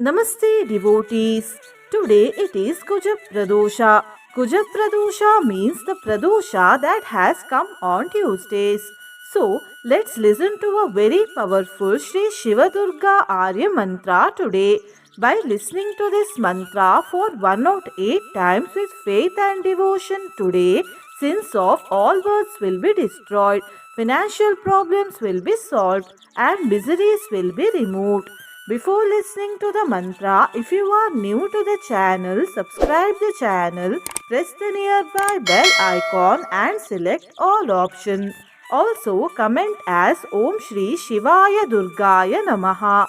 Namaste devotees. Today it is Kuja Pradosha. Kuja Pradosha means the Pradosha that has come on Tuesdays. So let's listen to a very powerful Sri Shiva Durga Arya mantra today. By listening to this mantra for 108 times with faith and devotion today, sins of all words will be destroyed, financial problems will be solved, and miseries will be removed. Before listening to the mantra, if you are new to the channel, subscribe the channel, press the nearby bell icon and select all options. Also comment as Om Shri Shivaya Durgaya Namaha.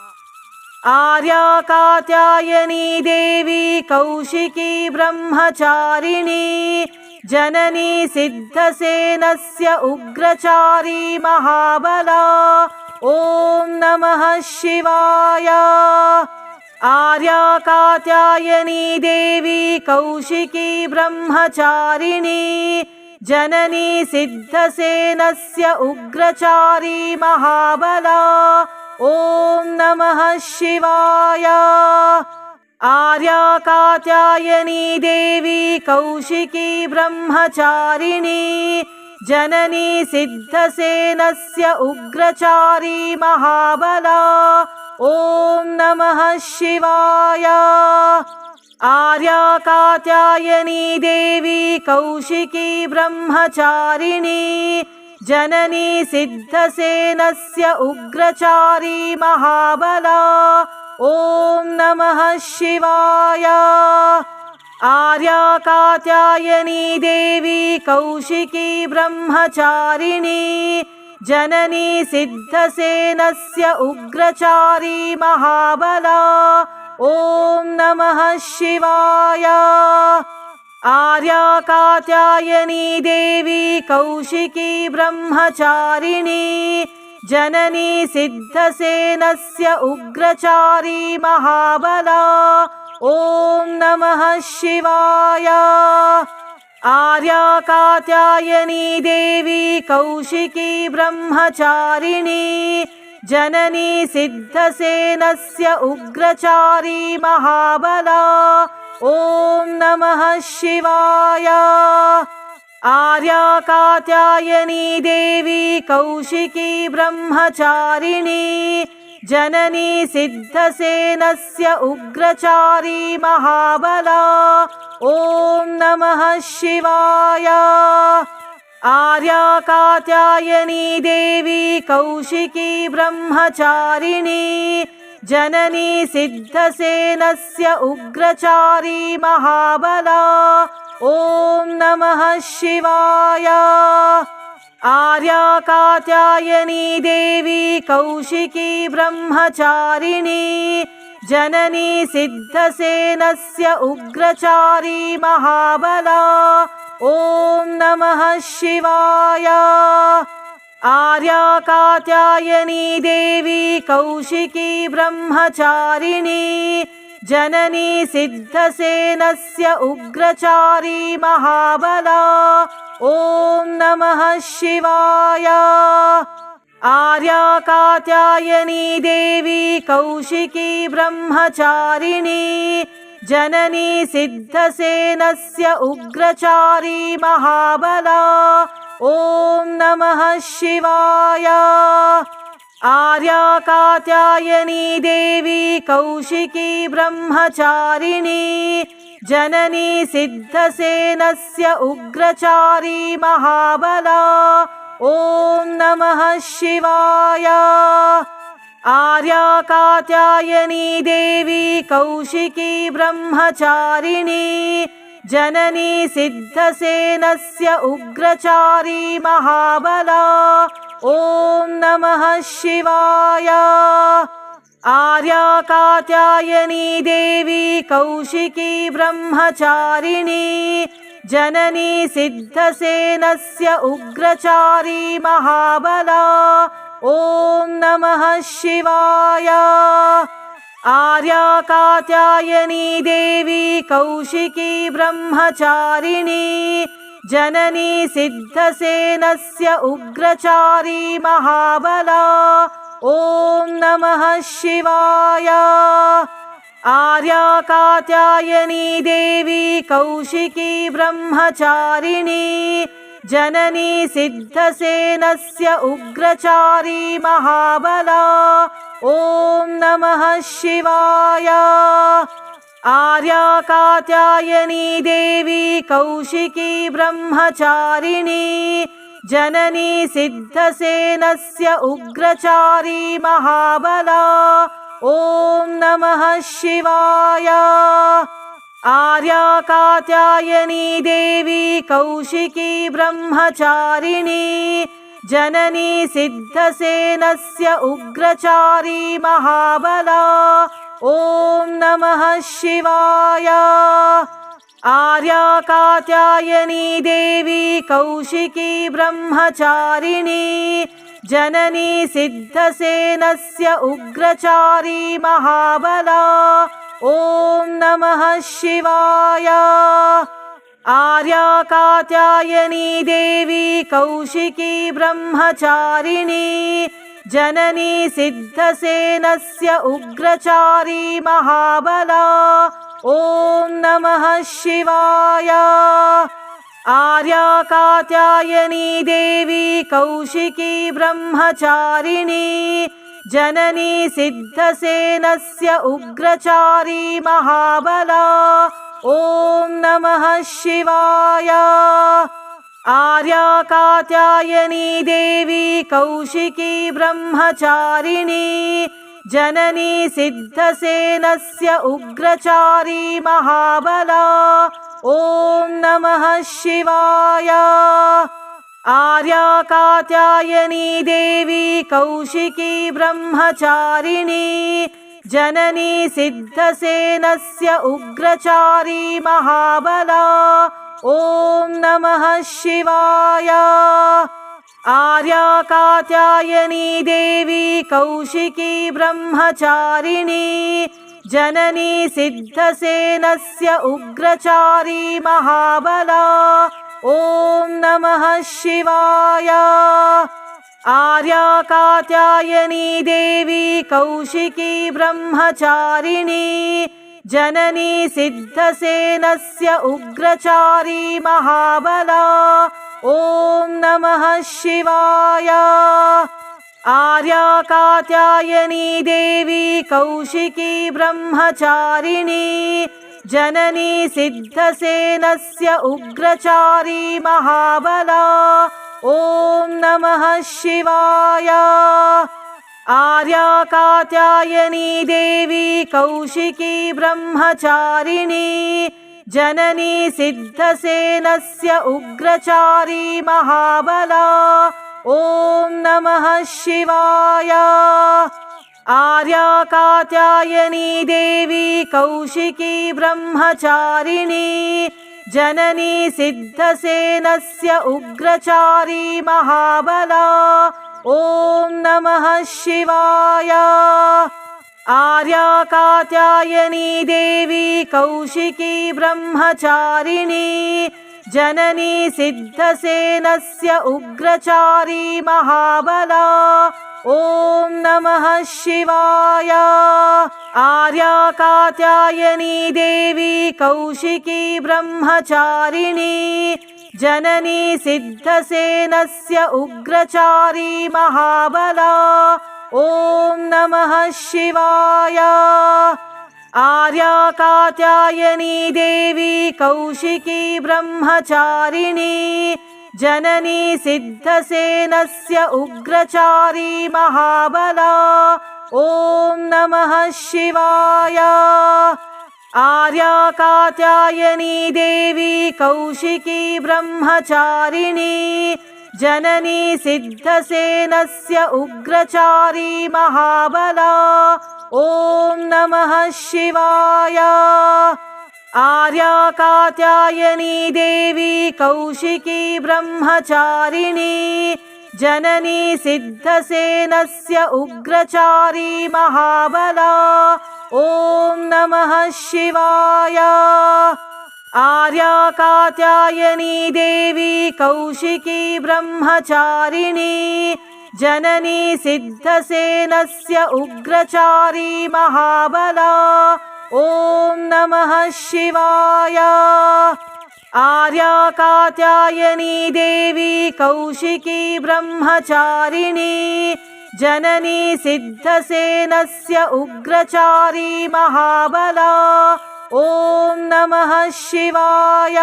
आर्या कात्यायनी देवी कौशिकी ब्रह्मचारिणी जननी सिद्धसेनस्य उग्रचारी महाबला ॐ नमः शिवाय। आर्या कात्यायनी देवी कौशिकी ब्रह्मचारिणी जननी सिद्धसेनस्य उग्रचारी महाबला ॐ नमः शिवाय। आर्या कात्यायनी देवी कौशिकी ब्रह्मचारिणी जननी सिद्धसेनस्य उग्रचारी महाबला ॐ नमः शिवाय। आर्या कात्यायनी देवी कौशिकी ब्रह्मचारिणी जननी सिद्धसेनस्य उग्रचारी महाबला ॐ नमः शिवाय। आर्या कात्यायनी देवी कौशिकी ब्रह्मचारिणी जननी सिद्धसेनस्य उग्रचारी महाबला ॐ नमः शिवाय। आर्या कात्यायनी देवी कौशिकी ब्रह्मचारिणी जननी सिद्धसेनस्य उग्रचारी महाबला ॐ नमः शिवाय। आर्या कात्यायनी देवी कौशिकी ब्रह्मचारिणी जननी सिद्धसेनस्य उग्रचारी महाबला ॐ नमः शिवाय। आर्या कात्यायनी देवी कौशिकी ब्रह्मचारिणी जननी सिद्धसेनस्य उग्रचारी महाबला ॐ नमः शिवाय। आर्या कात्यायनी देवी कौशिकी ब्रह्मचारिणी जननी सिद्धसेनस्य उग्रचारी महाबला ॐ नमः शिवाय। आर्या कात्यायनी देवी कौशिकी ब्रह्मचारिणी जननी सिद्धसेनस्य उग्रचारी महाबला ॐ नमः शिवाय। आर्या कात्यायनी देवी कौशिकी ब्रह्मचारिणी जननी सिद्धसेनस्य उग्रचारी महाबला ॐ नमः शिवाय। आर्या कात्यायनी देवी कौशिकी ब्रह्मचारिणी जननी सिद्धसेनस्य उग्रचारी महाबला ॐ नमः शिवाय। आर्या कात्यायनी देवी कौशिकी ब्रह्मचारिणी जननी सिद्धसेनस्य उग्रचारी महाबला ॐ नमः शिवाय। आर्या कात्यायनी देवी कौशिकी ब्रह्मचारिणी जननी सिद्धसेनस्य उग्रचारी महाबला ॐ नमः शिवाय। आर्या कात्यायनी देवी कौशिकी ब्रह्मचारिणी जननी सिद्धसेनस्य उग्रचारी महाबला ॐ नमः शिवाय। आर्या कात्यायनी देवी कौशिकी ब्रह्मचारिणी जननी सिद्धसेनस्य उग्रचारी महाबला ॐ नमः शिवाय। आर्या कात्यायनी देवी कौशिकी ब्रह्मचारिणी जननी सिद्धसेनस्य उग्रचारी महाबला ॐ नमः शिवाय। आर्या कात्यायनी देवी कौशिकी ब्रह्मचारिणी जननी सिद्धसेनस्य उग्रचारी महाबला ॐ नमः शिवाय। आर्या कात्यायनी देवी कौशिकी ब्रह्मचारिणी जननी सिद्धसेनस्य उग्रचारी महाबला ॐ नमः शिवाय। आर्या कात्यायनी देवी कौशिकी ब्रह्मचारिणी जननी सिद्धसेनस्य उग्रचारी महाबला ॐ नमः शिवाय। आर्या कात्यायनी देवी कौशिकी ब्रह्मचारिणी जननी सिद्धसेनस्य उग्रचारी महाबला ॐ नमः शिवाय। आर्या कात्यायनी देवी कौशिकी ब्रह्मचारिणी जननी सिद्धसेनस्य उग्रचारी महाबला ॐ नमः शिवाय। आर्या कात्यायनी देवी कौशिकी ब्रह्मचारिणी जननी सिद्धसेनस्य उग्रचारी महाबला ॐ नमः शिवाय। आर्या कात्यायनी देवी कौशिकी ब्रह्मचारिणी जननी सिद्धसेनस्य उग्रचारी महाबला ॐ नमः शिवाय। आर्या कात्यायनी देवी कौशिकी ब्रह्मचारिणी जननी सिद्धसेनस्य उग्रचारी महाबला ॐ नमः शिवाय। आर्या कात्यायनी देवी कौशिकी ब्रह्मचारिणी जननी सिद्धसेनस्य उग्रचारी महाबला ॐ नमः शिवाय। आर्या कात्यायनी देवी कौशिकी ब्रह्मचारिणी जननी सिद्धसेनस्य उग्रचारी महाबला ॐ नमः शिवाय। आर्या कात्यायनी देवी कौशिकी ब्रह्मचारिणी जननी सिद्धसेनस्य उग्रचारी महाबला ॐ नमः शिवाय। आर्या कात्यायनी देवी कौशिकी ब्रह्मचारिणी जननी सिद्धसेनस्य उग्रचारी महाबला ॐ नमः शिवाय। आर्या कात्यायनी देवी कौशिकी ब्रह्मचारिणी जननी सिद्धसेनस्य उग्रचारी महाबला ॐ नमः शिवाय। आर्या कात्यायनी देवी कौशिकी ब्रह्मचारिणी जननी सिद्धसेनस्य उग्रचारी महाबला ॐ नमः शिवाय। आर्या कात्यायनी देवी कौशिकी ब्रह्मचारिणी जननी सिद्धसेनस्य उग्रचारी महाबला ॐ नमः शिवाय। आर्या कात्यायनी देवी कौशिकी ब्रह्मचारिणी जननी सिद्धसेनस्य उग्रचारी महाबला ॐ नमः शिवाय। आर्या कात्यायनी देवी कौशिकी ब्रह्मचारिणी जननी सिद्धसेनस्य उग्रचारी महाबला ॐ नमः शिवाय। आर्या कात्यायनी देवी कौशिकी ब्रह्मचारिणी जननी सिद्धसेनस्य उग्रचारी महाबला ॐ ॐ नमः शिवाय। आर्या कात्यायनी देवी कौशिकी ब्रह्मचारिणी जननी सिद्धसेनस्य उग्रचारी महाबला। ॐ नमः शिवाय।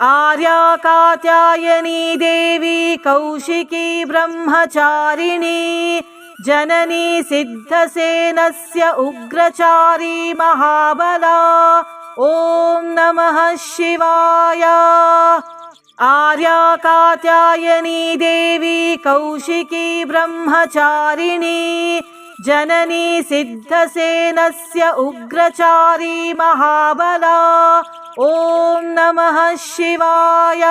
आर्या कात्यायनी देवी कौशिकी ब्रह्मचारिणी जननी सिद्धसेनस्य उग्रचारी महाबला। ॐ नमः शिवाय। आर्या कात्यायनी देवी कौशिकी ब्रह्मचारिणी जननी सिद्धसेनस्य उग्रचारी महाबला। ॐ नमः शिवाय।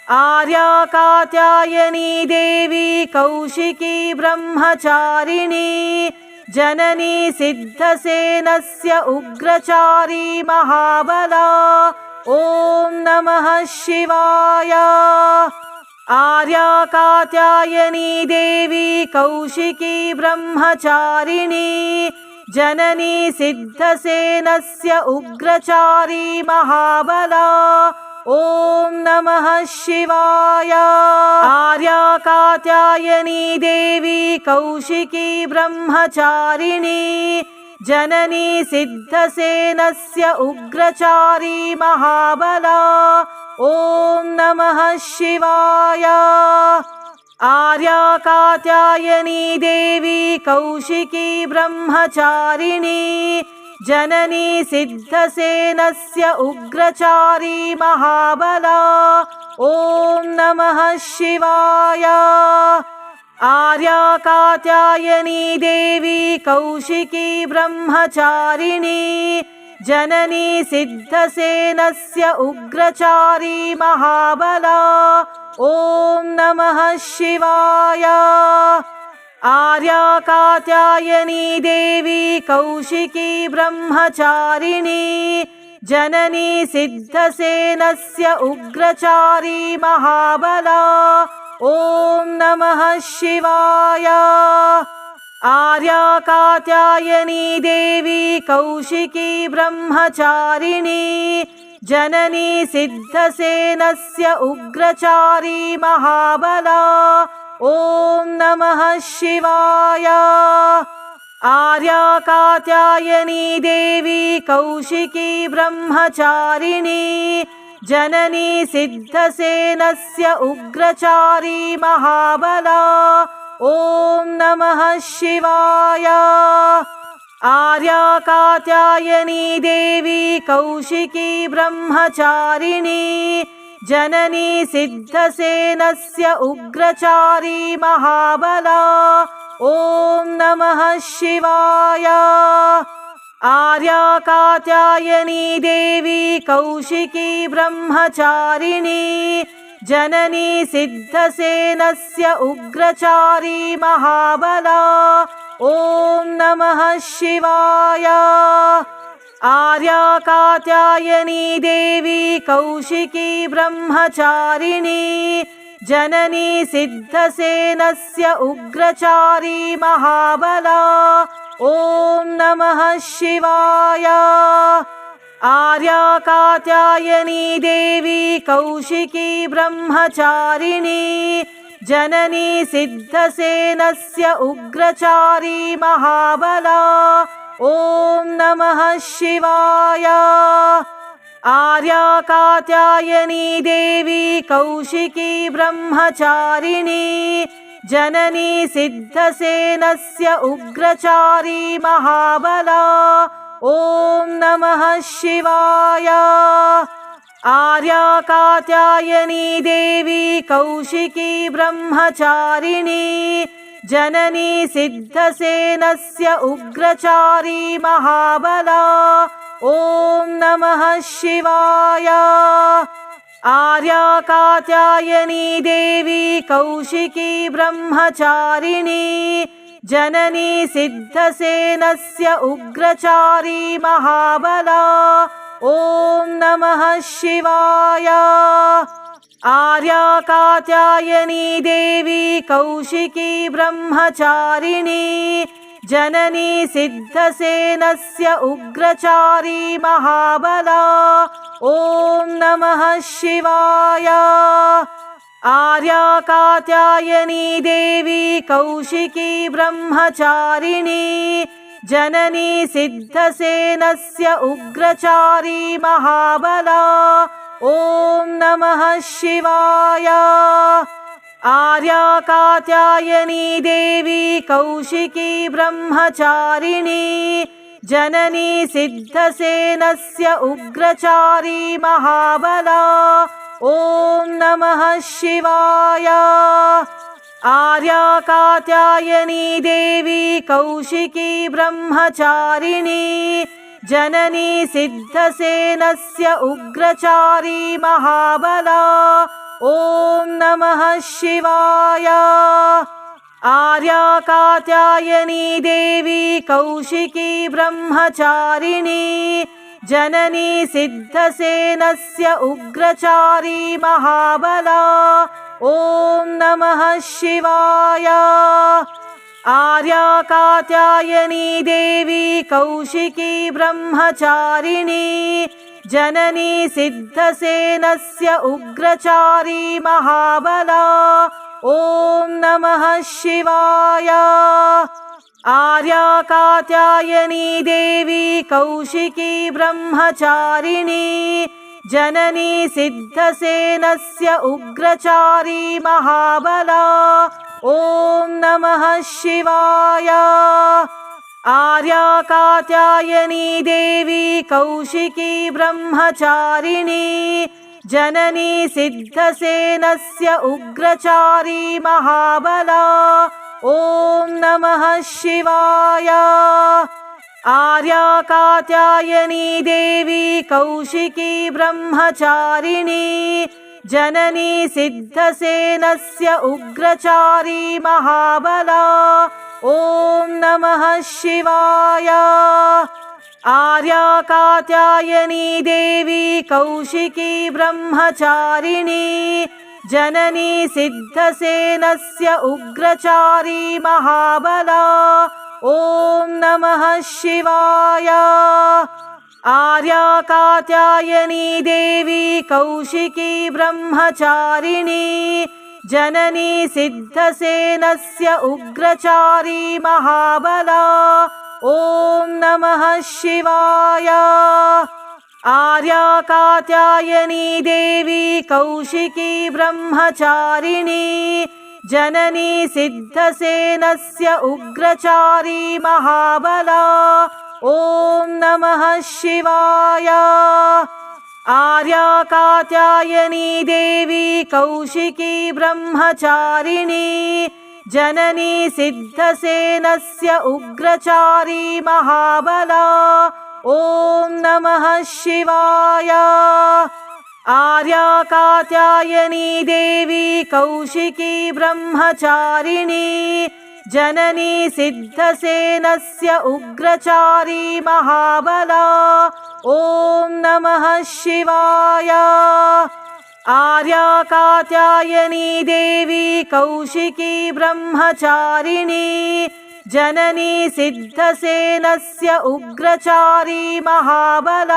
आर्या कात्यायनी देवी कौशिकी ब्रह्मचारिणी जननी सिद्धसेनस्य उग्रचारी महाबला। ॐ नमः शिवाय। आर्या कात्यायनी देवी कौशिकी ब्रह्मचारिणी जननी सिद्धसेनस्य उग्रचारी महाबला। ॐ नमः शिवाय। आर्या कात्यायनी देवी कौशिकी ब्रह्मचारिणी जननी सिद्धसेनस्य उग्रचारी महाबला। ॐ नमः शिवाय। आर्या कात्यायनी देवी कौशिकी ब्रह्मचारिणी जननी सिद्धसेनस्य उग्रचारी महाबला। ॐ नमः शिवाय। आर्या कात्यायनी देवी कौशिकी ब्रह्मचारिणी जननी सिद्धसेनस्य उग्रचारी महाबला। ॐ नमः शिवाय। आर्या कात्यायनी देवी कौशिकी ब्रह्मचारिणी जननी सिद्धसेनस्य उग्रचारी महाबला। ॐ नमः शिवाय। आर्या कात्यायनी देवी कौशिकी ब्रह्मचारिणी जननी सिद्धसेनस्य उग्रचारी महाबला। ॐ नमः शिवाय। आर्या कात्यायनी देवी कौशिकी ब्रह्मचारिणी जननी सिद्धसेनस्य उग्रचारी महाबला। ॐ नमः शिवाय। आर्या कात्यायनी देवी कौशिकी ब्रह्मचारिणी जननी सिद्धसेनस्य उग्रचारी महाबला। ॐ नमः शिवाय। आर्या कात्यायनी देवी कौशिकी ब्रह्मचारिणी जननी सिद्धसेनस्य उग्रचारी महाबला। ॐ नमः शिवाय। आर्या कात्यायनी देवी कौशिकी ब्रह्मचारिणी जननी सिद्धसेनस्य उग्रचारी महाबला। ॐ नमः शिवाय। आर्या कात्यायनी देवी कौशिकी ब्रह्मचारिणी जननी सिद्धसेनस्य उग्रचारी महाबला। ॐ नमः शिवाय। आर्या कात्यायनी देवी कौशिकी ब्रह्मचारिणी जननी सिद्धसेनस्य उग्रचारी महाबला। ॐ नमः शिवाय। आर्या कात्यायनी देवी कौशिकी ब्रह्मचारिणी जननी सिद्धसेनस्य उग्रचारी महाबला। ॐ नमः शिवाय। आर्या कात्यायनी देवी कौशिकी ब्रह्मचारिणी जननी सिद्धसेनस्य उग्रचारी महाबला। ॐ नमः शिवाय। आर्या कात्यायनी देवी कौशिकी ब्रह्मचारिणी जननी सिद्धसेनस्य उग्रचारी महाबला। ॐ नमः शिवाय। आर्या कात्यायनी देवी कौशिकी ब्रह्मचारिणी जननी सिद्धसेनस्य उग्रचारी महाबला। ॐ नमः शिवाय। आर्या कात्यायनी देवी कौशिकी ब्रह्मचारिणी जननी सिद्धसेनस्य उग्रचारी महाबला। ॐ नमः शिवाय। आर्या कात्यायनी देवी कौशिकी ब्रह्मचारिणी जननी सिद्धसेनस्य उग्रचारी महाबला। ॐ नमः शिवाय। आर्या कात्यायनी देवी कौशिकी ब्रह्मचारिणी जननी सिद्धसेनस्य उग्रचारी महाबला। ॐ नमः शिवाय। आर्या कात्यायनी देवी कौशिकी ब्रह्मचारिणी जननी सिद्धसेनस्य उग्रचारी महाबला। ॐ नमः शिवाय। आर्या कात्यायनी देवी कौशिकी ब्रह्मचारिणी जननी सिद्धसेनस्य उग्रचारी महाबला। ॐ नमः शिवाय। आर्या कात्यायनी देवी कौशिकी ब्रह्मचारिणी जननी सिद्धसेनस्य उग्रचारी महाबला। ॐ नमः शिवाय। आर्या कात्यायनी देवी कौशिकी ब्रह्मचारिणी जननी सिद्धसेनस्य उग्रचारी महाबला। ॐ नमः शिवाय। आर्या कात्यायनी देवी कौशिकी ब्रह्मचारिणी जननी सिद्धसेनस्य उग्रचारी महाबला। ॐ नमः शिवाय। आर्या कात्यायनी देवी कौशिकी ब्रह्मचारिणी जननी सिद्धसेनस्य उग्रचारी महाबला। ॐ नमः शिवाय। आर्या कात्यायनी देवी कौशिकी ब्रह्मचारिणी जननी सिद्धसेनस्य उग्रचारी महाबला। ॐ नमः शिवाय। आर्या कात्यायनी देवी कौशिकी ब्रह्मचारिणी जननी सिद्धसेनस्य उग्रचारी महाबला। ॐ नमः शिवाय। आर्या कात्यायनी देवी कौशिकी ब्रह्मचारिणी जननी सिद्धसेनस्य उग्रचारी महाबला। ॐ नमः शिवाय। आर्या कात्यायनी देवी कौशिकी ब्रह्मचारिणी जननी सिद्धसेनस्य उग्रचारी महाबला।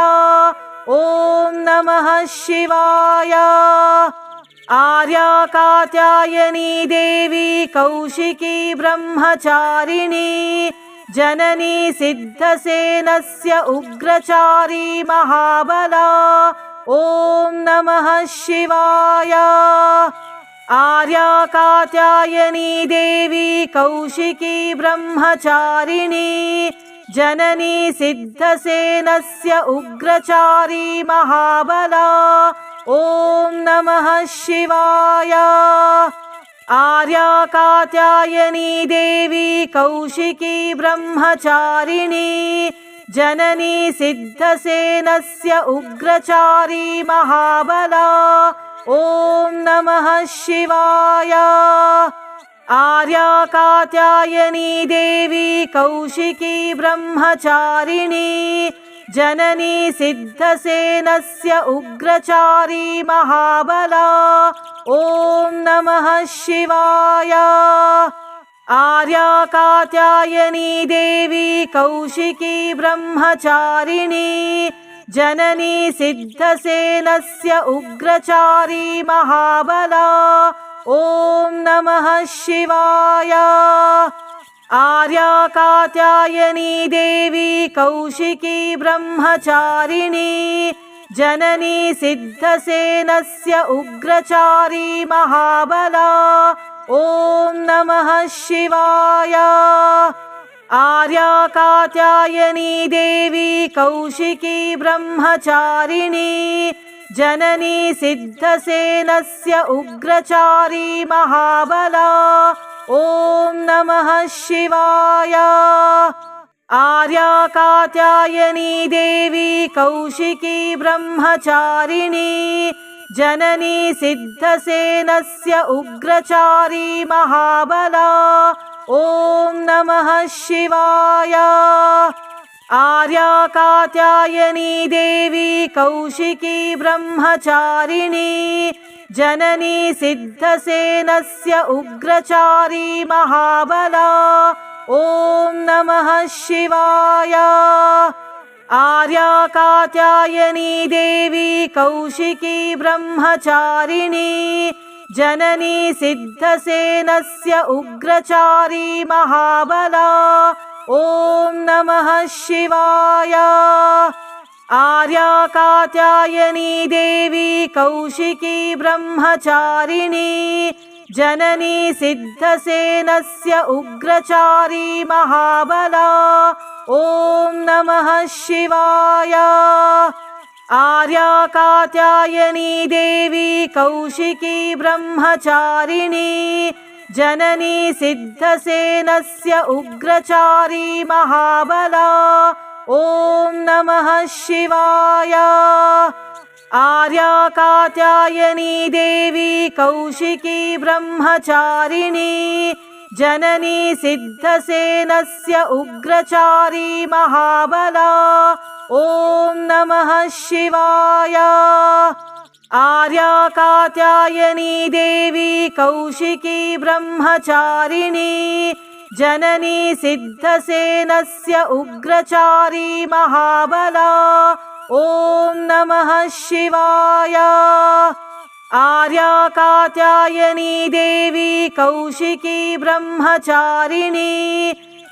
ॐ नमः शिवाय। आर्या कात्यायनी देवी कौशिकी ब्रह्मचारिणी जननी सिद्धसेनस्य उग्रचारी महाबला। ॐ नमः शिवाय। आर्या कात्यायनी देवी कौशिकी ब्रह्मचारिणी जननी सिद्धसेनस्य उग्रचारी महाबला। ॐ नमः शिवाय। आर्या कात्यायनी देवी कौशिकी ब्रह्मचारिणी जननी सिद्धसेनस्य उग्रचारी महाबला। ॐ नमः शिवाय। आर्या कात्यायनी देवी कौशिकी ब्रह्मचारिणी जननी सिद्धसेनस्य उग्रचारी महाबला। ॐ नमः शिवाय। आर्या कात्यायनी देवी कौशिकी ब्रह्मचारिणी जननी सिद्धसेनस्य उग्रचारी महाबला ॐ नमः शिवाय। आर्या कात्यायनी देवी कौशिकी ब्रह्मचारिणी जननी सिद्धसेनस्य उग्रचारी महाबला ॐ नमः शिवाय। आर्या कात्यायनी देवी कौशिकी ब्रह्मचारिणी जननी सिद्धसेनस्य उग्रचारी महाबला ॐ नमः शिवाय। आर्या कात्यायनी देवी कौशिकी ब्रह्मचारिणी जननी सिद्धसेनस्य उग्रचारी महाबला ॐ नमः शिवाय। आर्या कात्यायनी देवी कौशिकी ब्रह्मचारिणी जननी सिद्धसेनस्य उग्रचारी महाबला ॐ नमः शिवाय। आर्या कात्यायनी देवी कौशिकी ब्रह्मचारिणी जननी सिद्धसेनस्य उग्रचारी महाबला ॐ नमः शिवाय। आर्या कात्यायनी देवी कौशिकी ब्रह्मचारिणी जननी सिद्धसेनस्य उग्रचारी महाबला ॐ नमः शिवाय। आर्या कात्यायनी देवी कौशिकी ब्रह्मचारिणी जननी सिद्धसेनस्य उग्रचारी महाबला ॐ नमः शिवाय। आर्या कात्यायनी देवी कौशिकी ब्रह्मचारिणी जननी सिद्धसेनस्य उग्रचारी महाबला ॐ नमः शिवाय। आर्या कात्यायनी देवी कौशिकी ब्रह्मचारिणी जननी सिद्धसेनस्य उग्रचारी महाबला ॐ नमः शिवाय। आर्या कात्यायनी देवी कौशिकी ब्रह्मचारिणी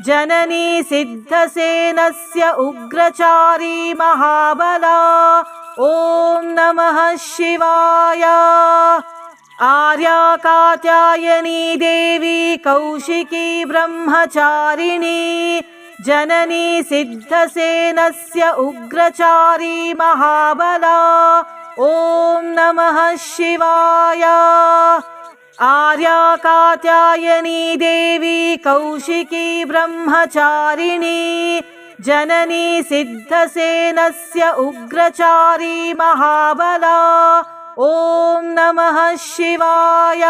जननी सिद्धसेनस्य उग्रचारी महाबला ॐ नमः शिवाय। आर्या कात्यायनी देवी कौशिकी ब्रह्मचारिणी जननी सिद्धसेनस्य उग्रचारी महाबला ॐ नमः शिवाय। आर्या कात्यायनी देवी कौशिकी ब्रह्मचारिणी जननी सिद्धसेनस्य उग्रचारी महाबला ॐ नमः शिवाय।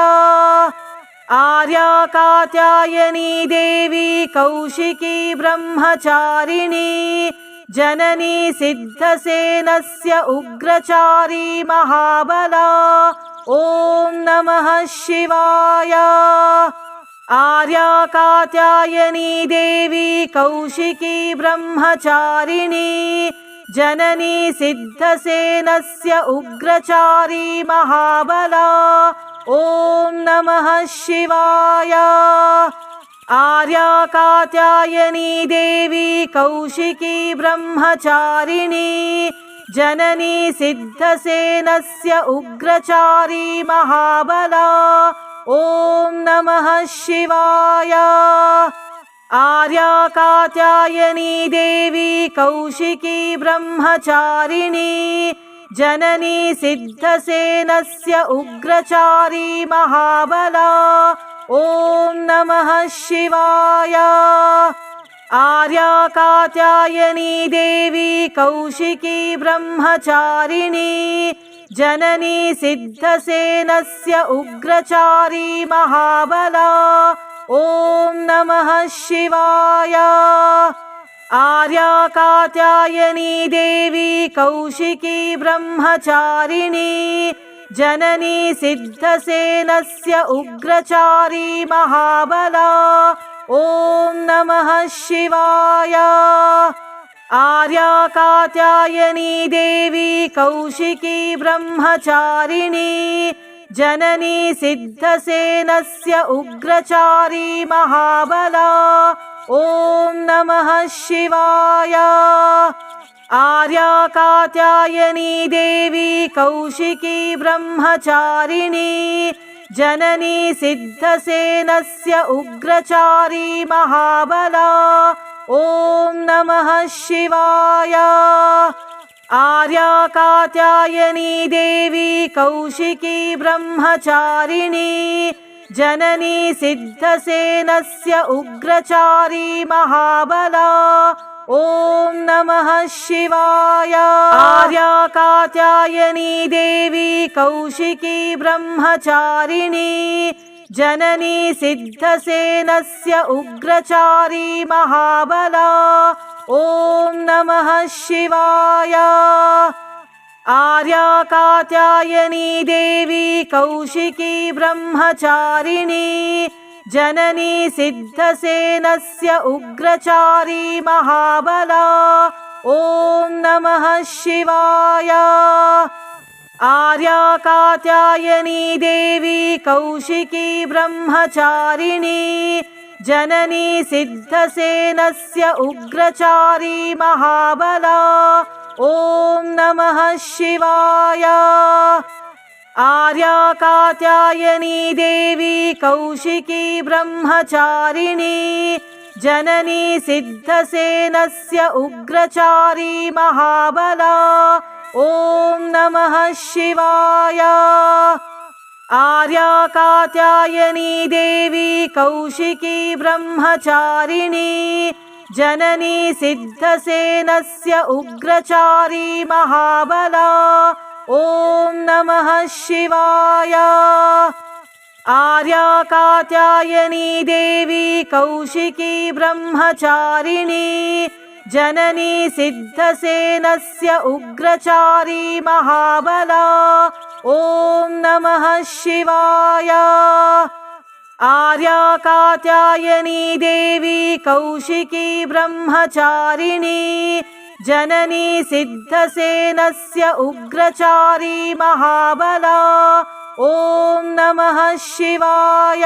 आर्या कात्यायनी देवी कौशिकी ब्रह्मचारिणी जननी सिद्धसेनस्य उग्रचारी महाबला ॐ नमः शिवाय। आर्या कात्यायनी देवी कौशिकी ब्रह्मचारिणी जननी सिद्धसेनस्य उग्रचारी महाबला ॐ नमः शिवाय। आर्या कात्यायनी देवी कौशिकी ब्रह्मचारिणी जननी सिद्धसेनस्य उग्रचारी महाबला ॐ नमः शिवाय। आर्या कात्यायनी देवी कौशिकी ब्रह्मचारिणी जननी सिद्धसेनस्य उग्रचारी महाबला ॐ नमः शिवाय। आर्या कात्यायनी देवी कौशिकी ब्रह्मचारिणी जननी सिद्धसेनस्य उग्रचारी महाबला ॐ नमः शिवाय। आर्या कात्यायनी देवी कौशिकी ब्रह्मचारिणी जननी सिद्धसेनस्य उग्रचारी महाबला। ॐ नमः शिवाय। आर्या कात्यायनी देवी कौशिकी ब्रह्मचारिणी जननी सिद्धसेनस्य उग्रचारी महाबला। ॐ नमः शिवाय। आर्या कात्यायनी देवी कौशिकी ब्रह्मचारिणी जननी सिद्धसेनस्य उग्रचारी महाबला। ॐ नमः शिवाय। आर्या कात्यायनी देवी कौशिकी ब्रह्मचारिणी जननी सिद्धसेनस्य उग्रचारी महाबला। ॐ नमः शिवाय। आर्या कात्यायनी देवी कौशिकी ब्रह्मचारिणी जननी सिद्धसेनस्य उग्रचारी महाबला। ॐ नमः शिवाय। आर्या कात्यायनी देवी कौशिकी ब्रह्मचारिणी जननी सिद्धसेनस्य उग्रचारी महाबला। ॐ नमः शिवाय। आर्या कात्यायनी देवी कौशिकी ब्रह्मचारिणी जननी सिद्धसेनस्य उग्रचारी महाबला। ॐ नमः शिवाय। आर्या कात्यायनी देवी कौशिकी ब्रह्मचारिणी जननी सिद्धसेनस्य उग्रचारी महाबला। ॐ नमः शिवाय। आर्या कात्यायनी देवी कौशिकी ब्रह्मचारिणी जननी सिद्धसेनस्य उग्रचारी महाबला। ॐ नमः शिवाय। आर्या कात्यायनी देवी कौशिकी ब्रह्मचारिणी जननी सिद्धसेनस्य उग्रचारी महाबला। ॐ नमः शिवाय। आर्या कात्यायनी देवी कौशिकी ब्रह्मचारिणी जननी सिद्धसेनस्य उग्रचारी महाबला। ॐ नमः शिवाय।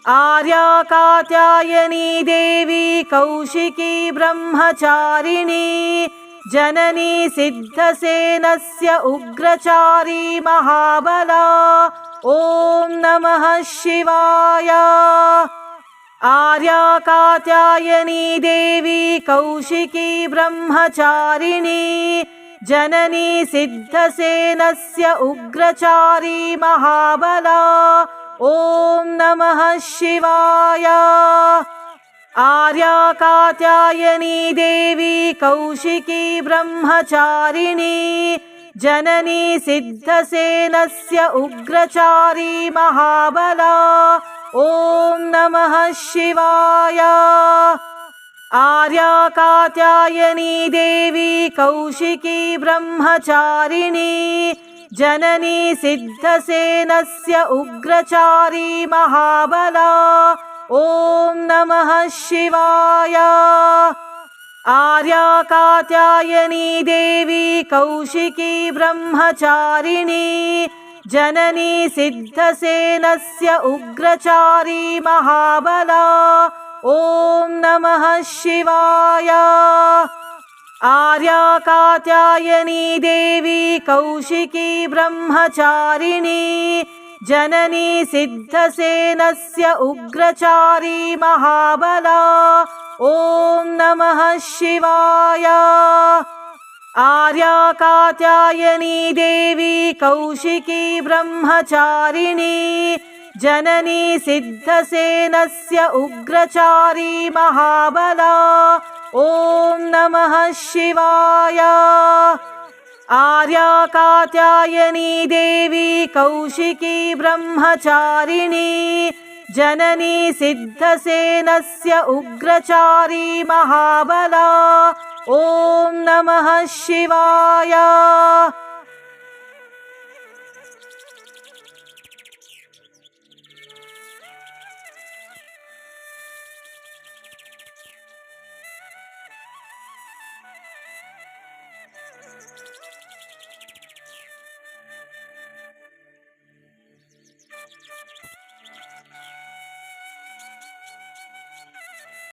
आर्या कात्यायनी देवी कौशिकी ब्रह्मचारिणी जननी सिद्धसेनस्य उग्रचारी महाबला। ॐ नमः शिवाय। आर्या कात्यायनी देवी कौशिकी ब्रह्मचारिणी जननी सिद्धसेनस्य उग्रचारी महाबला। ॐ नमः शिवाय। आर्या कात्यायनी देवी कौशिकी ब्रह्मचारिणी जननी सिद्धसेनस्य उग्रचारी महाबला। ॐ नमः शिवाय। आर्या कात्यायनी देवी कौशिकी ब्रह्मचारिणी जननी सिद्धसेनस्य उग्रचारी महाबला। ॐ नमः शिवाय। आर्या कात्यायनी देवी कौशिकी ब्रह्मचारिणी जननी सिद्धसेनस्य उग्रचारी महाबला। ॐ नमः शिवाय। आर्या कात्यायनी देवी कौशिकी ब्रह्मचारिणी जननी सिद्धसेनस्य उग्रचारी महाबला। ॐ नमः शिवाय। आर्या कात्यायनी देवी कौशिकी ब्रह्मचारिणी जननी सिद्धसेनस्य उग्रचारी महाबला। ॐ नमः शिवाय। आर्या कात्यायनी देवी कौशिकी ब्रह्मचारिणी जननी सिद्धसेनस्य उग्रचारी महाबला। ॐ नमः शिवाय।